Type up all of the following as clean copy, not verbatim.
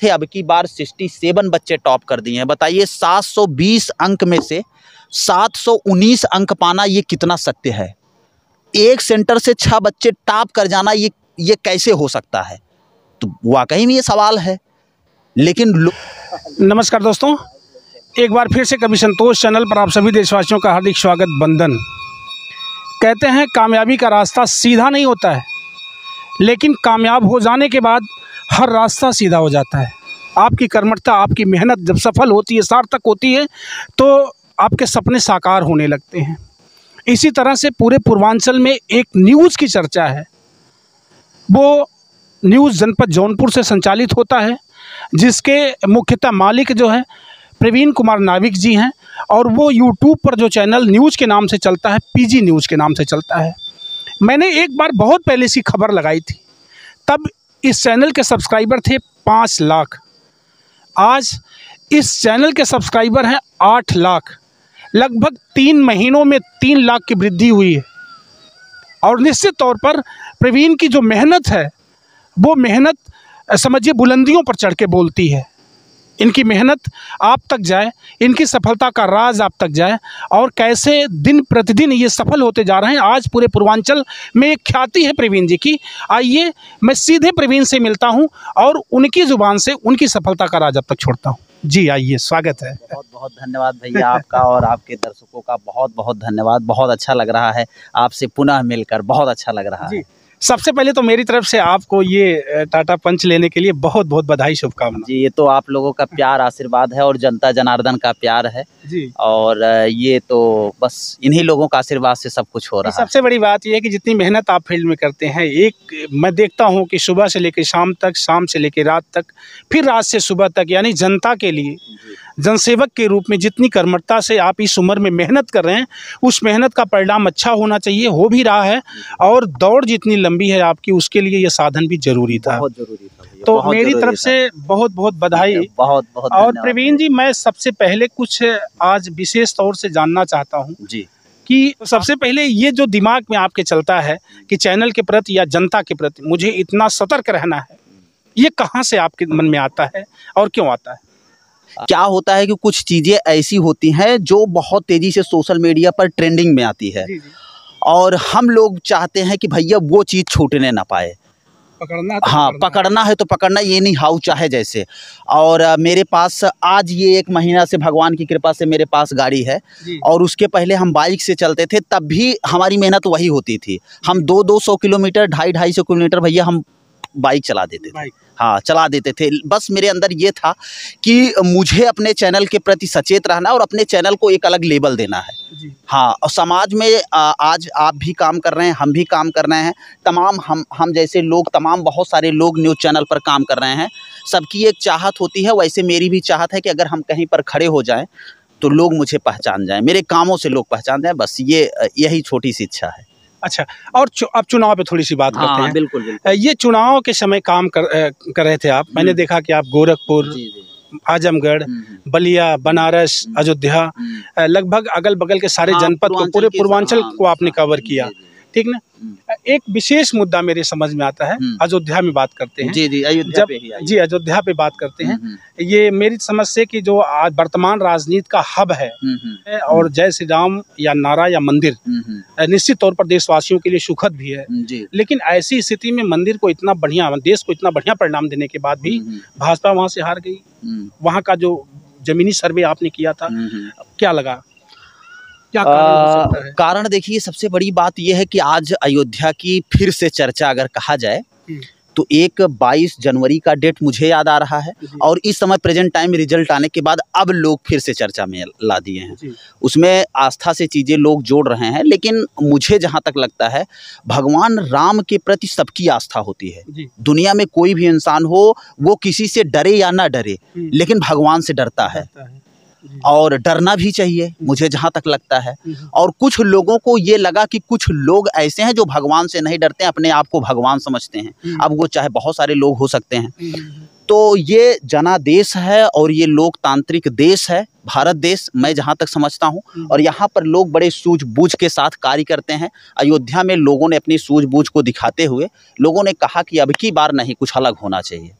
थे, अब की बार 67 बच्चे टॉप कर दिए हैं। बताइए 720 अंक में से 719 अंक पाना ये कितना सत्य है। एक सेंटर से 6 बच्चे टॉप कर जाना ये कैसे हो सकता है। तो वाकई में ये सवाल है। लेकिन नमस्कार दोस्तों, एक बार फिर से कवि संतोष चैनल पर आप सभी देशवासियों का हार्दिक स्वागत, वंदन। कहते हैं कामयाबी का रास्ता सीधा नहीं होता है, लेकिन कामयाब हो जाने के बाद हर रास्ता सीधा हो जाता है। आपकी कर्मठता, आपकी मेहनत जब सफल होती है, सार्थक होती है, तो आपके सपने साकार होने लगते हैं। इसी तरह से पूरे पूर्वांचल में एक न्यूज़ की चर्चा है। वो न्यूज़ जनपद जौनपुर से संचालित होता है, जिसके मुख्यतः मालिक जो है प्रवीण कुमार नाविक जी हैं, और वो यूट्यूब पर जो चैनल न्यूज़ के नाम से चलता है, पीजी न्यूज़ के नाम से चलता है। मैंने एक बार बहुत पहले सी खबर लगाई थी, तब इस चैनल के सब्सक्राइबर थे 5 लाख। आज इस चैनल के सब्सक्राइबर हैं 8 लाख। लगभग 3 महीनों में 3 लाख की वृद्धि हुई है। और निश्चित तौर पर प्रवीण की जो मेहनत है, वो मेहनत समझिए बुलंदियों पर चढ़ के बोलती है। इनकी मेहनत आप तक जाए, इनकी सफलता का राज आप तक जाए, और कैसे दिन प्रतिदिन ये सफल होते जा रहे हैं। आज पूरे पूर्वांचल में एक ख्याति है प्रवीण जी की। आइए मैं सीधे प्रवीण से मिलता हूं और उनकी ज़ुबान से उनकी सफलता का राज अब तक छोड़ता हूं। जी आइए, स्वागत है। बहुत बहुत धन्यवाद भैया आपका, और आपके दर्शकों का बहुत बहुत धन्यवाद। बहुत अच्छा लग रहा है आपसे पुनः मिलकर, बहुत अच्छा लग रहा है। सबसे पहले तो मेरी तरफ से आपको ये टाटा पंच लेने के लिए बहुत बहुत बधाई, शुभकामनाएं। जी, ये तो आप लोगों का प्यार आशीर्वाद है और जनता जनार्दन का प्यार है जी। और ये तो बस इन्हीं लोगों का आशीर्वाद से सब कुछ हो रहा है। सबसे बड़ी बात यह है कि जितनी मेहनत आप फील्ड में करते हैं, एक मैं देखता हूं कि सुबह से लेकर शाम तक, शाम से लेकर रात तक, फिर रात से सुबह तक, यानी जनता के लिए जनसेवक के रूप में जितनी कर्मठता से आप इस उम्र में मेहनत कर रहे हैं, उस मेहनत का परिणाम अच्छा होना चाहिए, हो भी रहा है। और दौड़ जितनी लंबी है आपकी, उसके लिए ये साधन भी जरूरी था, बहुत जरूरी था। तो मेरी तरफ से बहुत बहुत बधाई, बहुत बहुत। और प्रवीण जी, मैं सबसे पहले कुछ आज विशेष तौर से जानना चाहता हूँ जी कि सबसे पहले ये जो दिमाग में आपके चलता है कि चैनल के प्रति या जनता के प्रति मुझे इतना सतर्क रहना है, ये कहाँ से आपके मन में आता है और क्यों आता है? क्या होता है कि कुछ चीज़ें ऐसी होती हैं जो बहुत तेज़ी से सोशल मीडिया पर ट्रेंडिंग में आती है। जी। और हम लोग चाहते हैं कि भैया वो चीज़ छूटने ना पाए। पकड़ना हाँ, पकड़ना है तो पकड़ना, ये नहीं हाउ चाहे जैसे। और मेरे पास आज ये 1 महीना से भगवान की कृपा से मेरे पास गाड़ी है, और उसके पहले हम बाइक से चलते थे, तब भी हमारी मेहनत वही होती थी। हम 200-200 किलोमीटर, 250-250 किलोमीटर भैया हम बाइक चला देते थे। हाँ, चला देते थे। बस मेरे अंदर ये था कि मुझे अपने चैनल के प्रति सचेत रहना और अपने चैनल को एक अलग लेबल देना है। हाँ, और समाज में आज आप भी काम कर रहे हैं, हम भी काम कर रहे हैं, तमाम हम जैसे लोग, तमाम बहुत सारे लोग न्यूज़ चैनल पर काम कर रहे हैं। सबकी एक चाहत होती है, वैसे मेरी भी चाहत है कि अगर हम कहीं पर खड़े हो जाएं तो लोग मुझे पहचान जाएं, मेरे कामों से लोग पहचान जाएं। बस यही छोटी सी इच्छा है। अच्छा, और अब चुनाव पे थोड़ी सी बात करते हैं। बिल्कुल बिल्कुल। ये चुनाव के समय काम कर रहे थे आप। मैंने देखा कि आप गोरखपुर, आजमगढ़, बलिया, बनारस, अयोध्या, लगभग अगल बगल के सारे जनपद को, पूरे पूर्वांचल को आपने कवर किया, ठीक ना। एक विशेष मुद्दा मेरे समझ में आता है, अयोध्या में बात करते हैं। जी, अयोध्या पे ही। जी, अयोध्या पे बात करते हैं। ये मेरी समझ से कि जो आज वर्तमान राजनीति का हब है, और जय श्री राम या नारा या मंदिर निश्चित तौर पर देशवासियों के लिए सुखद भी है। लेकिन ऐसी स्थिति में मंदिर को इतना बढ़िया, देश को इतना बढ़िया परिणाम देने के बाद भी भाजपा वहां से हार गई। वहां का जो जमीनी सर्वे आपने किया था, क्या लगा, क्या कारण देखिए, सबसे बड़ी बात यह है कि आज अयोध्या की फिर से चर्चा अगर कहा जाए तो एक 22 जनवरी का डेट मुझे याद आ रहा है, और इस समय प्रेजेंट टाइम रिजल्ट आने के बाद अब लोग फिर से चर्चा में ला दिए हैं। उसमें आस्था से चीज़ें लोग जोड़ रहे हैं, लेकिन मुझे जहाँ तक लगता है भगवान राम के प्रति सबकी आस्था होती है। दुनिया में कोई भी इंसान हो, वो किसी से डरे या ना डरे, लेकिन भगवान से डरता है, और डरना भी चाहिए, मुझे जहाँ तक लगता है। और कुछ लोगों को ये लगा कि कुछ लोग ऐसे हैं जो भगवान से नहीं डरते, अपने आप को भगवान समझते हैं। अब वो चाहे बहुत सारे लोग हो सकते हैं। तो ये जनादेश है और ये लोकतांत्रिक देश है भारत देश, मैं जहाँ तक समझता हूँ। और यहाँ पर लोग बड़े सूझबूझ के साथ कार्य करते हैं। अयोध्या में लोगों ने अपनी सूझबूझ को दिखाते हुए लोगों ने कहा कि अब की बार नहीं, कुछ अलग होना चाहिए।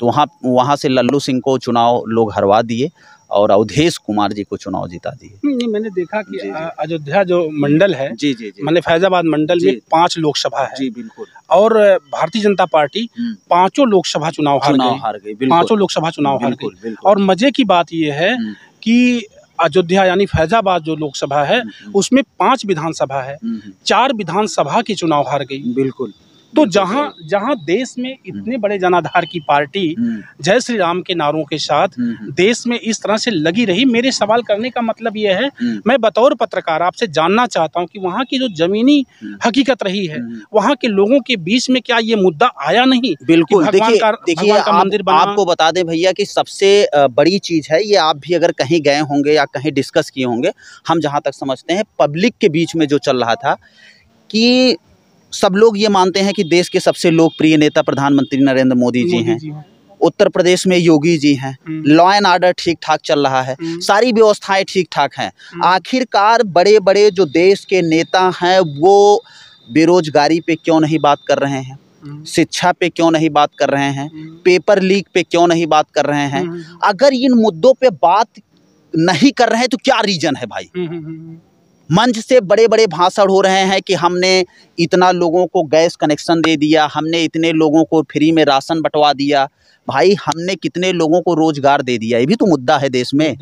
तो वहाँ से लल्लू सिंह को चुनाव लोग हरवा दिए और अवधेश कुमार जी को चुनाव जिता दिए। नहीं, मैंने देखा कि अयोध्या जो मंडल है, जी जी जी, मैंने फैजाबाद मंडल में 5 लोकसभा है। जी बिल्कुल। और भारतीय जनता पार्टी 5 लोकसभा चुनाव हार गई, 5 लोकसभा चुनाव हार गई। और मजे की बात यह है कि अयोध्या यानी फैजाबाद जो लोकसभा है उसमें 5 विधानसभा है, 4 विधानसभा की चुनाव हार गई। बिल्कुल। तो जहाँ देश में इतने बड़े जनाधार की पार्टी जय श्री राम के नारों के साथ देश में इस तरह से लगी रही, मेरे सवाल करने का मतलब यह है, मैं बतौर पत्रकार आपसे जानना चाहता हूं कि वहाँ की जो जमीनी हकीकत रही है, वहाँ के लोगों के बीच में क्या ये मुद्दा आया नहीं? बिल्कुल। देखिए आपको बता दें भैया कि सबसे बड़ी चीज है ये, आप भी अगर कहीं गए होंगे या कहीं डिस्कस किए होंगे, हम जहाँ तक समझते हैं पब्लिक के बीच में जो चल रहा था कि सब लोग ये मानते हैं कि देश के सबसे लोकप्रिय नेता प्रधानमंत्री नरेंद्र मोदी जी हैं, उत्तर प्रदेश में योगी जी हैं, लॉ एंड ऑर्डर ठीक ठाक चल रहा है, सारी व्यवस्थाएं ठीक ठाक हैं। आखिरकार बड़े बड़े जो देश के नेता हैं वो बेरोजगारी पे क्यों नहीं बात कर रहे हैं, शिक्षा पे क्यों नहीं बात कर रहे हैं, पेपर लीक पे क्यों नहीं बात कर रहे हैं? अगर इन मुद्दों पे बात नहीं कर रहे हैं तो क्या रीजन है भाई? मंच से बड़े बड़े भाषण हो रहे हैं कि हमने इतना लोगों को गैस कनेक्शन दे दिया, हमने इतने लोगों को फ्री में राशन बंटवा दिया। भाई हमने कितने लोगों को रोजगार दे दिया, ये भी तो मुद्दा है देश में।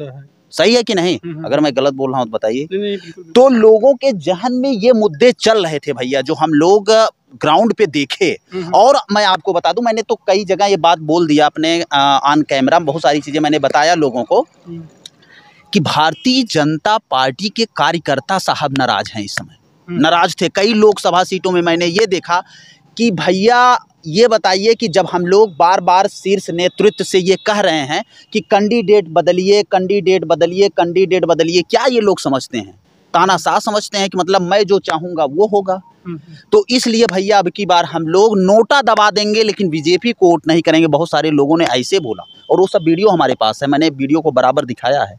सही है कि नहीं? अगर मैं गलत बोल रहा हूँ तो बताइए। तो लोगों के जहन में ये मुद्दे चल रहे थे भैया, जो हम लोग ग्राउंड पे देखे। और मैं आपको बता दूं, मैंने तो कई जगह ये बात बोल दिया अपने ऑन कैमरा, बहुत सारी चीजें मैंने बताया लोगों को कि भारतीय जनता पार्टी के कार्यकर्ता साहब नाराज हैं, इस समय नाराज थे। कई लोकसभा सीटों में मैंने ये देखा कि भैया ये बताइए कि जब हम लोग बार बार शीर्ष नेतृत्व से ये कह रहे हैं कि कैंडिडेट बदलिए, कैंडिडेट बदलिए, कैंडिडेट बदलिए, क्या ये लोग समझते हैं, तानाशाह समझते हैं कि मतलब मैं जो चाहूँगा वो होगा? तो इसलिए भैया अब की बार हम लोग नोटा दबा देंगे लेकिन बीजेपी को वोट नहीं करेंगे। बहुत सारे लोगों ने ऐसे बोला और वो सब वीडियो हमारे पास है, मैंने वीडियो को बराबर दिखाया है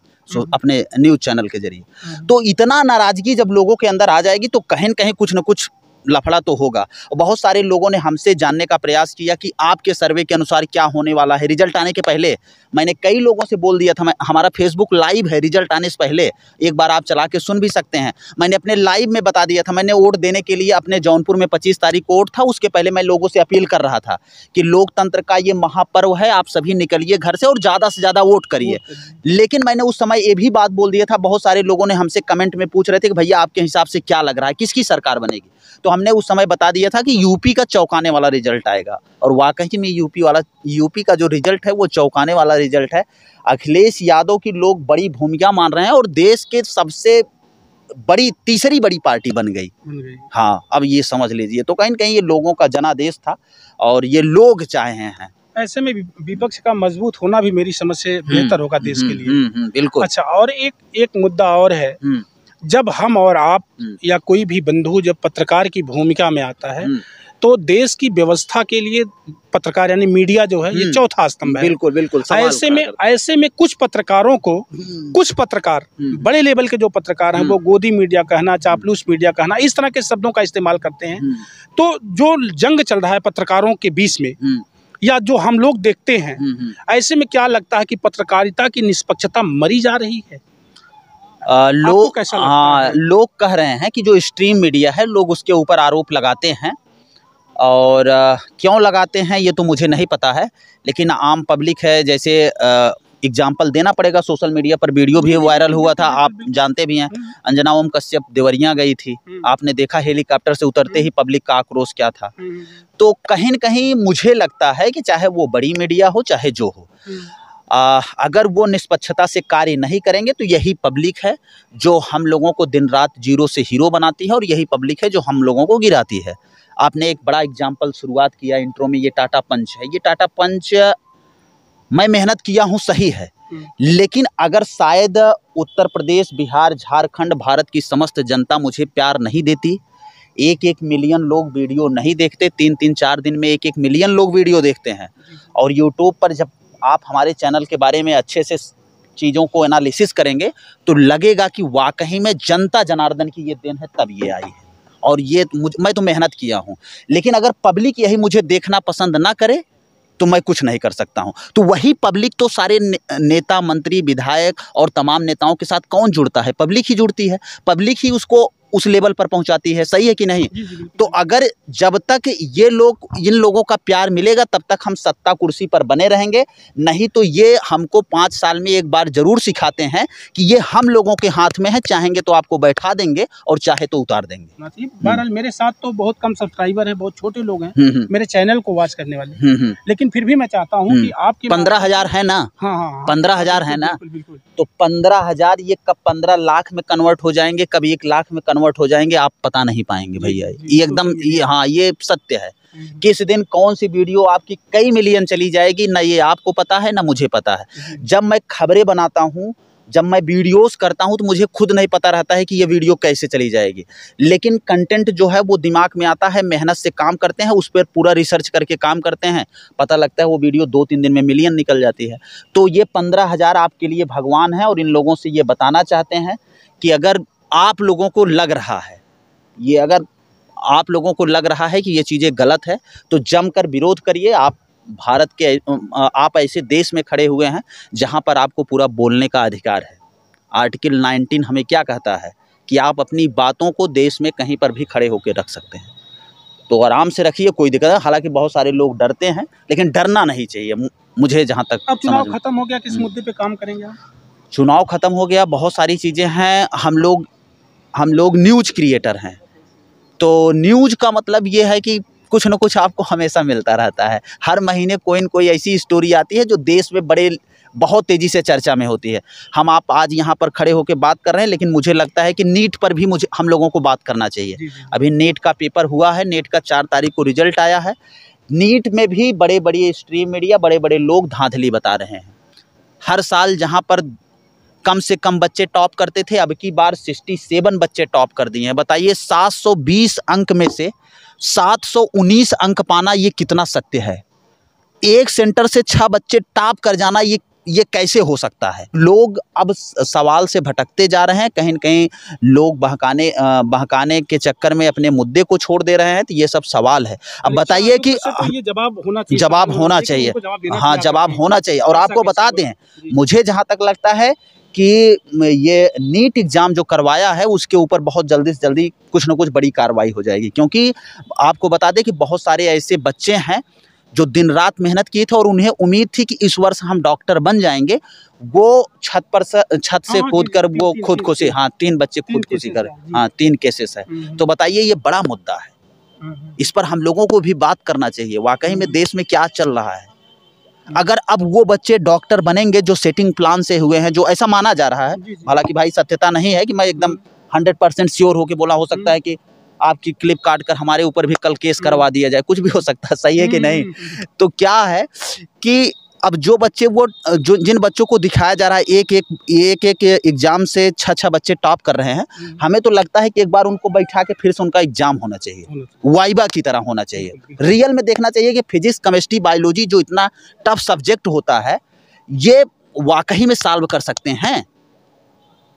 अपने न्यूज़ चैनल के जरिए। तो इतना नाराजगी जब लोगों के अंदर आ जाएगी तो कहीं न कहीं कुछ न कुछ लफड़ा तो होगा। और बहुत सारे लोगों ने हमसे जानने का प्रयास किया कि आपके सर्वे के अनुसार क्या होने वाला है। रिजल्ट आने के पहले मैंने कई लोगों से बोल दिया था, हमारा फेसबुक लाइव है रिजल्ट आने से पहले, एक बार आप चला के सुन भी सकते हैं। मैंने अपने लाइव में बता दिया था, मैंने वोट देने के लिए अपने जौनपुर में 25 तारीख को वोट था, उसके पहले मैं लोगों से अपील कर रहा था कि लोकतंत्र का ये महापर्व है, आप सभी निकलिए घर से और ज़्यादा से ज़्यादा वोट करिए। लेकिन मैंने उस समय ये भी बात बोल दिया था, बहुत सारे लोगों ने हमसे कमेंट में पूछ रहे थे कि भैया आपके हिसाब से क्या लग रहा है, किसकी सरकार बनेगी? तो हमने उस समय बता दिया था कि यूपी का चौंकाने वाला रिजल्ट आएगा। और वाकई में यूपी का जो रिजल्ट है वो चौंकाने वाला रिजल्ट है। अखिलेश यादव की लोग बड़ी भूमिका मान रहे हैं और देश के सबसे बड़ी तीसरी बड़ी पार्टी बन गई। हाँ, अब ये समझ लीजिए। तो कहीं न कहीं ये लोगों का जनादेश था और ये लोग चाहे हैं। ऐसे में विपक्ष का मजबूत होना भी मेरी समझ से बेहतर होगा देश के लिए। बिल्कुल। अच्छा, और एक मुद्दा और है, जब हम और आप या कोई भी बंधु जब पत्रकार की भूमिका में आता है तो देश की व्यवस्था के लिए पत्रकार यानी मीडिया जो है ये चौथा स्तंभ है। बिल्कुल बिल्कुल। ऐसे में कुछ पत्रकारों को, कुछ पत्रकार बड़े लेवल के जो पत्रकार हैं वो गोदी मीडिया कहना, चापलूस मीडिया कहना, इस तरह के शब्दों का इस्तेमाल करते हैं। तो जो जंग चल रहा है पत्रकारों के बीच में या जो हम लोग देखते हैं, ऐसे में क्या लगता है कि पत्रकारिता की निष्पक्षता मरी जा रही है? लोग कह रहे हैं कि जो स्ट्रीम मीडिया है लोग उसके ऊपर आरोप लगाते हैं और क्यों लगाते हैं ये तो मुझे नहीं पता है, लेकिन आम पब्लिक है, जैसे एग्जाम्पल देना पड़ेगा। सोशल मीडिया पर वीडियो भी वायरल हुआ था, आप जानते भी हैं। अंजना ओम कश्यप देवरिया गई थी, आपने देखा हेलीकॉप्टर से उतरते ही पब्लिक का आक्रोश क्या था। तो कहीं न कहीं मुझे लगता है कि चाहे वो बड़ी मीडिया हो चाहे जो हो, अगर वो निष्पक्षता से कार्य नहीं करेंगे तो यही पब्लिक है जो हम लोगों को दिन रात जीरो से हीरो बनाती है और यही पब्लिक है जो हम लोगों को गिराती है। आपने एक बड़ा एग्जाम्पल शुरुआत किया इंट्रो में, ये टाटा पंच है। ये टाटा पंच मैं मेहनत किया हूँ, सही है, लेकिन अगर शायद उत्तर प्रदेश, बिहार, झारखंड, भारत की समस्त जनता मुझे प्यार नहीं देती, 1-1 मिलियन लोग वीडियो नहीं देखते, 3-3 4 दिन में 1-1 मिलियन लोग वीडियो देखते हैं, और यूट्यूब पर जब आप हमारे चैनल के बारे में अच्छे से चीज़ों को एनालिसिस करेंगे तो लगेगा कि वाकई में जनता जनार्दन की ये देन है, तब ये आई है। और ये मैं तो मेहनत किया हूँ, लेकिन अगर पब्लिक यही मुझे देखना पसंद ना करे तो मैं कुछ नहीं कर सकता हूँ। तो वही पब्लिक तो सारे नेता, मंत्री, विधायक और तमाम नेताओं के साथ कौन जुड़ता है? पब्लिक ही जुड़ती है, पब्लिक ही उसको उस लेवल पर पहुंचाती है। सही है कि नहीं? तो अगर जब तक ये लोग, इन लोगों का प्यार मिलेगा तब तक हम सत्ता कुर्सी पर बने रहेंगे। नहीं तो ये हमको 5 साल में एक बार जरूर सिखाते हैं कि ये हम लोगों के हाथ में है, चाहेंगे तो आपको बैठा देंगे और चाहे तो उतार देंगे। बहरहाल मेरे साथ तो बहुत कम सब्सक्राइबर हैं, बहुत छोटे लोग हैं मेरे चैनल को वॉच करने वाले, लेकिन फिर भी मैं चाहता हूँ कि आपके 15,000 है ना? हाँ, 15,000 है ना? बिल्कुल। तो 15,000 ये कब 15 लाख में कन्वर्ट हो जाएंगे, कब 1 लाख में कन्वर्ट हो जाएंगे, आप पता नहीं पाएंगे भैया। ये एकदम ये सत्य है। किस दिन कौन सी वीडियो आपकी कई मिलियन चली जाएगी, ना ये आपको पता है ना मुझे पता है। जब मैं खबरें बनाता हूँ, जब मैं वीडियोस करता हूँ, तो मुझे खुद नहीं पता रहता है कि ये वीडियो कैसे चली जाएगी, लेकिन कंटेंट जो है वो दिमाग में आता है, मेहनत से काम करते हैं, उस पर पूरा रिसर्च करके काम करते हैं, पता लगता है वो वीडियो 2-3 दिन में मिलियन निकल जाती है। तो ये 15,000 आपके लिए भगवान है, और इन लोगों से ये बताना चाहते हैं कि अगर आप लोगों को लग रहा है, अगर आप लोगों को लग रहा है कि ये चीज़ें गलत है, तो जमकर विरोध करिए। आप ऐसे देश में खड़े हुए हैं जहां पर आपको पूरा बोलने का अधिकार है। आर्टिकल 19 हमें क्या कहता है कि आप अपनी बातों को देश में कहीं पर भी खड़े होकर रख सकते हैं। तो आराम से रखिए, कोई दिक्कत नहीं। हालांकि बहुत सारे लोग डरते हैं, लेकिन डरना नहीं चाहिए मुझे जहां तक। अब चुनाव खत्म हो गया, किस मुद्दे पे काम करेंगे आप? चुनाव खत्म हो गया, बहुत सारी चीज़ें हैं। हम लोग न्यूज़ क्रिएटर हैं, तो न्यूज़ का मतलब ये है कि कुछ न कुछ आपको हमेशा मिलता रहता है। हर महीने कोई न कोई ऐसी स्टोरी आती है जो देश में बहुत तेज़ी से चर्चा में होती है। आप आज यहाँ पर खड़े होकर बात कर रहे हैं, लेकिन मुझे लगता है कि नीट पर भी हम लोगों को बात करना चाहिए। अभी नीट का पेपर हुआ है, नीट का 4 तारीख को रिजल्ट आया है। नीट में भी बड़े स्ट्रीम मीडिया, बड़े लोग धांधली बता रहे हैं। हर साल जहाँ पर कम से कम बच्चे टॉप करते थे, अब की बार 67 बच्चे टॉप कर दिए हैं। बताइए, 720 अंक में से 719 अंक पाना, ये कितना सत्य है? एक सेंटर से 6 बच्चे टॉप कर जाना, ये कैसे हो सकता है? लोग अब सवाल से भटकते जा रहे हैं, कहीं न कहीं लोग बहकाने के चक्कर में अपने मुद्दे को छोड़ दे रहे हैं। तो ये सब सवाल है। अब बताइए कि ये जवाब होना चाहिए, जवाब होना चाहिए। हाँ, जवाब होना चाहिए। और आपको बता दें, मुझे जहाँ तक लगता है कि ये नीट एग्ज़ाम जो करवाया है, उसके ऊपर बहुत जल्दी से जल्दी कुछ न कुछ बड़ी कार्रवाई हो जाएगी। क्योंकि आपको बता दें कि बहुत सारे ऐसे बच्चे हैं जो दिन रात मेहनत किए थे और उन्हें उम्मीद थी कि इस वर्ष हम डॉक्टर बन जाएंगे। वो छत से कूद कर वो खुदकुशी, 3 बच्चे खुदकुशी कर, 3 केसेस है। तो बताइए, ये बड़ा मुद्दा है, इस पर हम लोगों को भी बात करना चाहिए। वाकई में देश में क्या चल रहा है? अगर अब वो बच्चे डॉक्टर बनेंगे जो सेटिंग प्लान से हुए हैं, जो ऐसा माना जा रहा है, हालांकि भाई सत्यता नहीं है कि मैं एकदम 100% श्योर होके बोला, हो सकता है कि आपकी क्लिप काट कर हमारे ऊपर भी कल केस करवा दिया जाए, कुछ भी हो सकता है। सही है कि नहीं? तो क्या है कि अब जो बच्चे जिन बच्चों को दिखाया जा रहा है, एक एग्जाम से 6 बच्चे टॉप कर रहे हैं, हमें तो लगता है कि एक बार उनको बैठा के फिर से उनका एग्जाम होना चाहिए, वाइवा की तरह होना चाहिए। रियल में देखना चाहिए कि फिजिक्स, केमिस्ट्री, बायोलॉजी जो इतना टफ सब्जेक्ट होता है, ये वाकई में सॉल्व कर सकते हैं।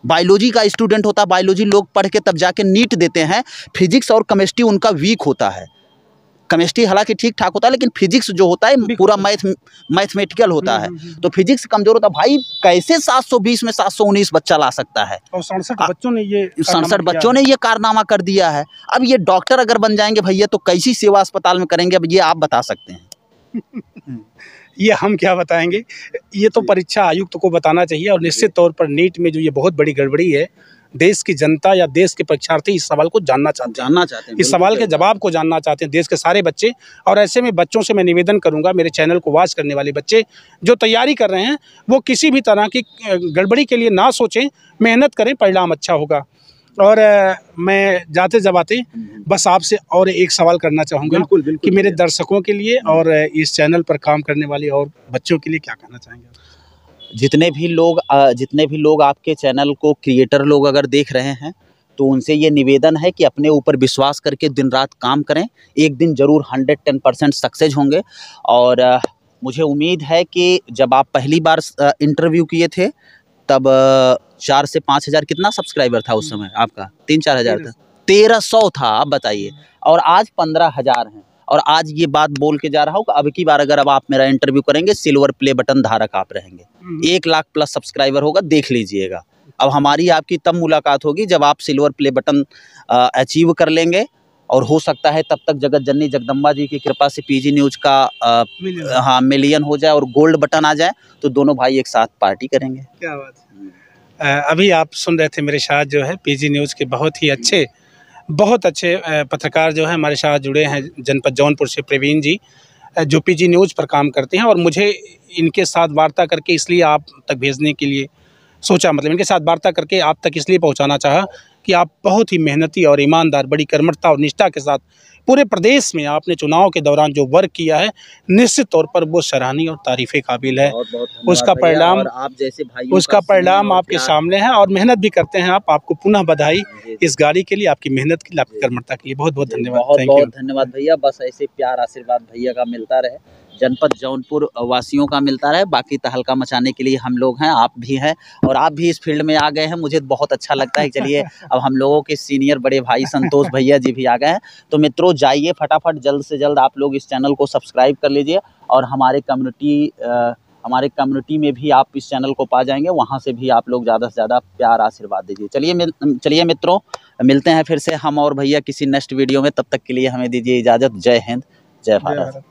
बायोलॉजी का स्टूडेंट होता है, बायोलॉजी लोग पढ़ के तब जाके नीट देते हैं। फिजिक्स और केमिस्ट्री उनका वीक होता है। केमिस्ट्री हालांकि ठीक ठाक होता है, लेकिन फिजिक्स जो होता है पूरा मैथमेटिकल होता है। तो फिजिक्स कमजोर होता है। भाई कैसे 720 में 719 बच्चा ला सकता है? और 67 बच्चों ने ये कारनामा कर दिया है। अब ये डॉक्टर अगर बन जाएंगे भैया, तो कैसी सेवा अस्पताल में करेंगे? अब ये आप बता सकते हैं। ये हम क्या बताएंगे? ये तो परीक्षा आयुक्त को बताना चाहिए। और निश्चित तौर पर नीट में जो ये बहुत बड़ी गड़बड़ी है, देश की जनता या देश के परीक्षार्थी इस सवाल को जानना चाहते हैं। इस सवाल के जवाब को जानना चाहते हैं देश के सारे बच्चे। और ऐसे में बच्चों से मैं निवेदन करूंगा, मेरे चैनल को वॉच करने वाले बच्चे जो तैयारी कर रहे हैं, वो किसी भी तरह की गड़बड़ी के लिए ना सोचें, मेहनत करें, परिणाम अच्छा होगा। और मैं जाते जबाते बस आपसे और एक सवाल करना चाहूँगा कि मेरे दर्शकों के लिए और इस चैनल पर काम करने वाले और बच्चों के लिए क्या कहना चाहेंगे? जितने भी लोग आपके चैनल को क्रिएटर लोग अगर देख रहे हैं, तो उनसे ये निवेदन है कि अपने ऊपर विश्वास करके दिन रात काम करें। एक दिन ज़रूर 110% सक्सेस होंगे। और मुझे उम्मीद है कि जब आप पहली बार इंटरव्यू किए थे, तब 4 से 5 हज़ार कितना सब्सक्राइबर था उस समय आपका? 3-4 हज़ार था, 1300 था। आप बताइए, और आज 15,000 हैं। और आज ये बात बोल के जा रहा हूँ कि अब की बार अगर अब आप मेरा इंटरव्यू करेंगे, सिल्वर प्ले बटन धारक आप रहेंगे। 1 लाख प्लस सब्सक्राइबर होगा, देख लीजिएगा। अब हमारी आपकी तब मुलाकात होगी जब आप सिल्वर प्ले बटन अचीव कर लेंगे, और हो सकता है तब तक जगत जननी जगदम्बा जी की कृपा से पीजी न्यूज़ का मिलियन हो जाए और गोल्ड बटन आ जाए, तो दोनों भाई एक साथ पार्टी करेंगे। क्या बात है। अभी आप सुन रहे थे मेरे साथ जो है पीजी न्यूज़ के बहुत अच्छे पत्रकार जो है हमारे साथ जुड़े हैं, जनपद जौनपुर से प्रवीण जी, जो पीजी न्यूज़ पर काम करते हैं। और मुझे इनके साथ वार्ता करके इसलिए आप तक भेजने के लिए सोचा, मतलब इनके साथ वार्ता करके आप तक इसलिए पहुंचाना चाहा कि आप बहुत ही मेहनती और ईमानदार, बड़ी कर्मठता और निष्ठा के साथ पूरे प्रदेश में आपने चुनाव के दौरान जो वर्क किया है, निश्चित तौर पर वो सराहनीय और तारीफ़े काबिल है। उसका परिणाम आप जैसे भाइयों उसका परिणाम आपके सामने है, और मेहनत भी करते हैं आप। आपको पुनः बधाई इस गाड़ी के लिए, आपकी मेहनत के लिए, आपकी कर्मठता के लिए। बहुत बहुत धन्यवाद। बहुत बहुत धन्यवाद भैया। बस ऐसे प्यार आशीर्वाद भैया का मिलता रहे, जनपद जौनपुर वासियों का मिलता रहे। बाकी तहलका मचाने के लिए हम लोग हैं, आप भी हैं, और आप भी इस फील्ड में आ गए हैं। मुझे बहुत अच्छा लगता है। चलिए अब हम लोगों के सीनियर बड़े भाई संतोष भैया जी भी आ गए हैं। तो मित्रों जाइए फटाफट, जल्द से जल्द आप लोग इस चैनल को सब्सक्राइब कर लीजिए, और हमारे कम्युनिटी में भी आप इस चैनल को पा जाएंगे, वहाँ से भी आप लोग ज़्यादा से ज़्यादा प्यार आशीर्वाद दीजिए। चलिए मित्रों, मिलते हैं फिर से हम और भैया किसी नेक्स्ट वीडियो में। तब तक के लिए हमें दीजिए इजाज़त। जय हिंद, जय भारत।